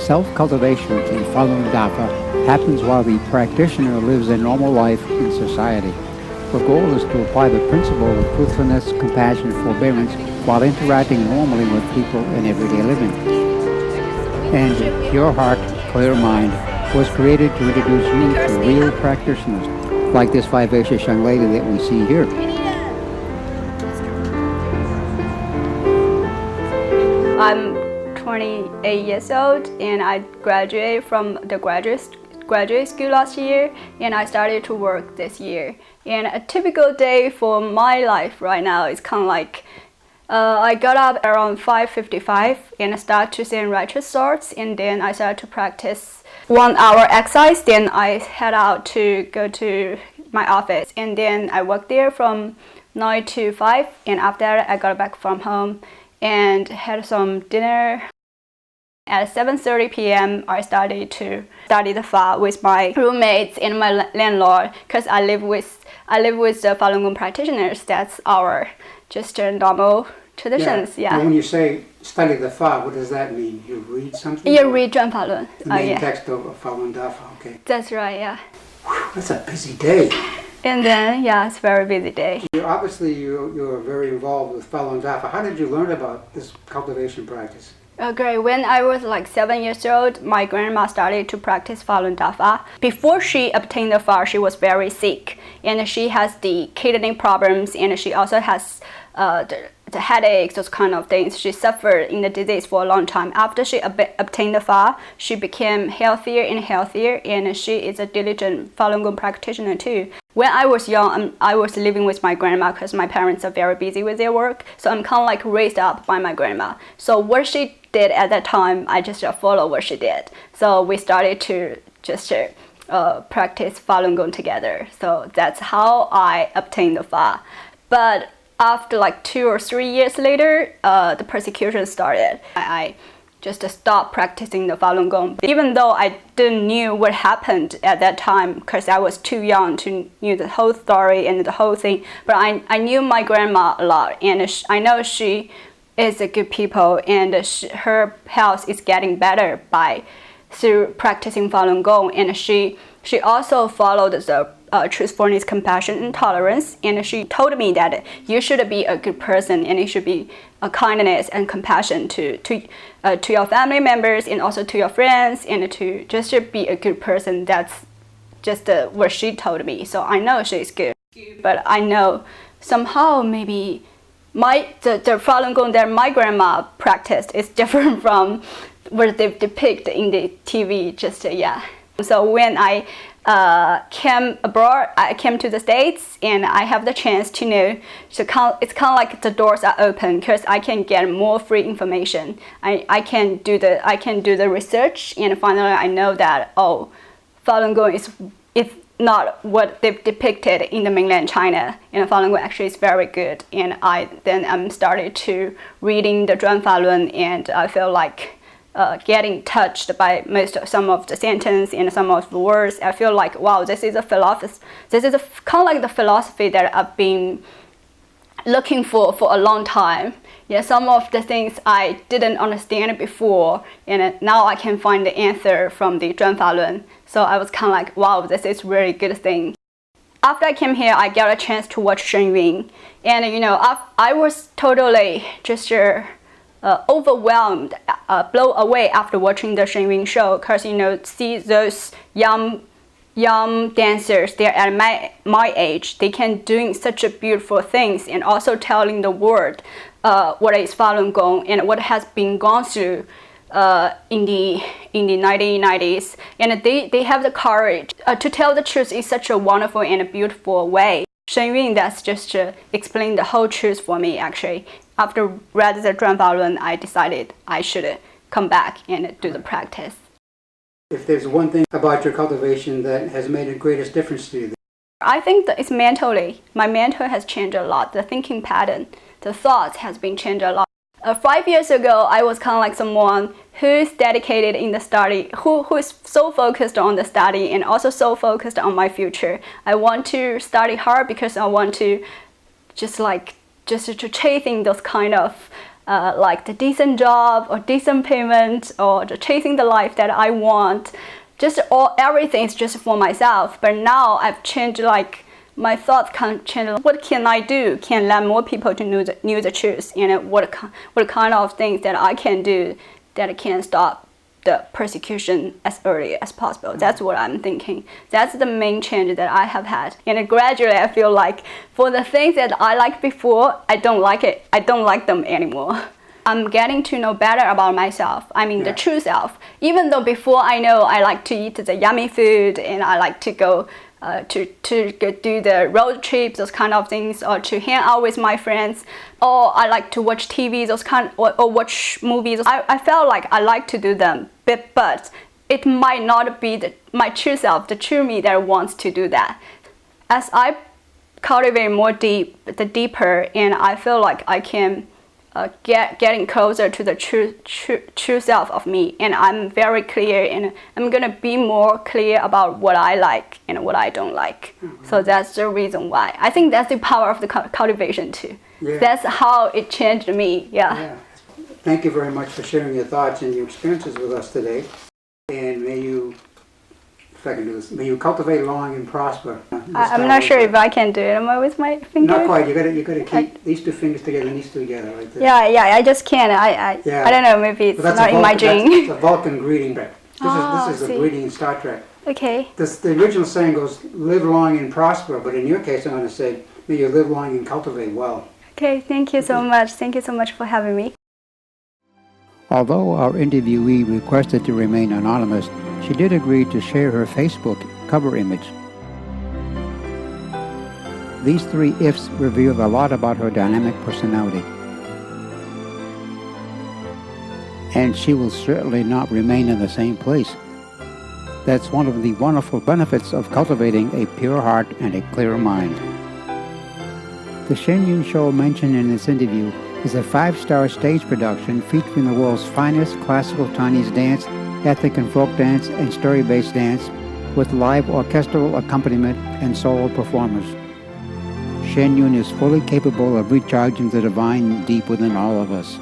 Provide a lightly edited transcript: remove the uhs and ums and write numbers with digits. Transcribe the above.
Self-cultivation in Falun Dafa happens while the practitioner lives a normal life in society. The goal is to apply the principle of truthfulness, compassion, forbearance while interacting normally with people in everyday living. And Pure Heart, Clear Mind was created to introduce you to real practitioners, like this vivacious young lady that we see here. I'm 28 years old and I graduated from the graduate school last year, and I started to work this year. And a typical day for my life right now is kind of like I got up around 5:55 and I start to say righteous thoughts, and then I start to practice 1 hour exercise. Then I head out to go to my office, and then I work there from 9 to 5, and after that I got back from home and had some dinner. At 7:30 p.m. I started to study the Fa with my roommates and my landlord, because I live with the Falun Gong practitioners. That's our just normal traditions. Yeah. And when you say study the Fa, what does that mean? You read something? You read Zhuan Falun. The main text of Falun Dafa. Okay. That's right. Yeah. Whew, that's a busy day. And then it's a very busy day. Obviously, you're very involved with Falun Dafa. How did you learn about this cultivation practice? Great. When I was like 7 years old, my grandma started to practice Falun Dafa. Before she obtained the Fa, she was very sick, and she has the kidney problems, and she also has the headaches, those kind of things. She suffered in the disease for a long time. After she obtained the Fa, she became healthier and healthier, and she is a diligent Falun Gong practitioner too. When I was young, I was living with my grandma because my parents are very busy with their work. So I'm kind of like raised up by my grandma. So what she did at that time, I just follow what she did. So we started to just practice Falun Gong together. So that's how I obtained the Fa. But after like 2 or 3 years later, the persecution started. I just stopped practicing the Falun Gong, even though I didn't know what happened at that time because I was too young to know the whole story and the whole thing. But I knew my grandma a lot, and I know she is a good people, and her health is getting better through practicing Falun Gong, and she also followed the truthfulness, compassion, and tolerance. And she told me that you should be a good person, and you should be a kindness and compassion to your family members and also to your friends, and to just be a good person. That's just what she told me. So I know she's good, but I know somehow maybe the Falun Gong that my grandma practiced is different from what they depict in the TV. So when I came abroad, I came to the States, and I have the chance to know. So it's kind of like the doors are open because I can get more free information. I can do the research, and finally I know that Falun Gong is not what they've depicted in the mainland China, and Falun Gong actually is very good. And I'm started to reading the Zhuan Falun, and I feel like getting touched by some of the sentence and some of the words. I feel like, wow, this is a philosophy. This is kind of like the philosophy that I've been looking for a long time. Yeah, some of the things I didn't understand before, and now I can find the answer from the Zhuan Falun. So I was kind of like, wow, this is really good thing. After I came here, I got a chance to watch Shen Yun, and I was totally just overwhelmed, blown away after watching the Shen Yun show, because see those young dancers, they're at my age, they can doing such a beautiful things, and also telling the world what is Falun Gong and what has been gone through in the 1990s, and they have the courage to tell the truth in such a wonderful and a beautiful way. Shen Yun, that's just explain the whole truth for me actually. After read the Zhuan Falun, I decided I should come back and do the practice. If there's one thing about your cultivation that has made the greatest difference to you, I think that it's mentally. My mental has changed a lot. The thinking pattern, the thoughts has been changed a lot. 5 years ago, I was kind of like someone who is dedicated in the study, who is so focused on the study and also so focused on my future. I want to study hard because I want to just chasing those kind of like the decent job or decent payment or the chasing the life that I want. Just everything is just for myself. But now I've changed, like my thoughts can change. What can I do? Can let more people to know the truth, and what kind of things that I can do that can stop the persecution as early as possible. That's what I'm thinking. That's the main change that I have had. And gradually I feel like for the things that I liked before, I don't like it. I don't like them anymore. I'm getting to know better about myself. I mean, the true self. Even though before I know I like to eat the yummy food and I like to go to do the road trips, those kind of things, or to hang out with my friends, or I like to watch TV, those kind, or watch movies. I felt like I like to do them, but it might not be my true self, the true me that wants to do that. As I cultivate more deeper, and I feel like I can getting closer to the true self of me, and I'm very clear, and I'm gonna be more clear about what I like and what I don't like. So that's the reason why I think that's the power of the cultivation too. That's how it changed me. Thank you very much for sharing your thoughts and your experiences with us today, and may you, if I can do this, may you cultivate long and prosper. I'm not sure if I can do it. Am I with my fingers? Not quite. You gotta keep these two fingers together and these two together like this. Yeah. I just can't. I don't know. Maybe it's not in my gene. It's a Vulcan greeting. This is a greeting in Star Trek. Okay. The original saying goes, "Live long and prosper," but in your case, I'm going to say, "May you live long and cultivate well." Okay. Thank you so much. Thank you so much for having me. Although our interviewee requested to remain anonymous, she did agree to share her Facebook cover image. These three ifs reveal a lot about her dynamic personality. And she will certainly not remain in the same place. That's one of the wonderful benefits of cultivating a pure heart and a clear mind. The Shen Yun Show mentioned in this interview is a 5-star stage production featuring the world's finest classical Chinese dance, ethnic and folk dance, and story-based dance, with live orchestral accompaniment and solo performers. Shen Yun is fully capable of recharging the divine deep within all of us.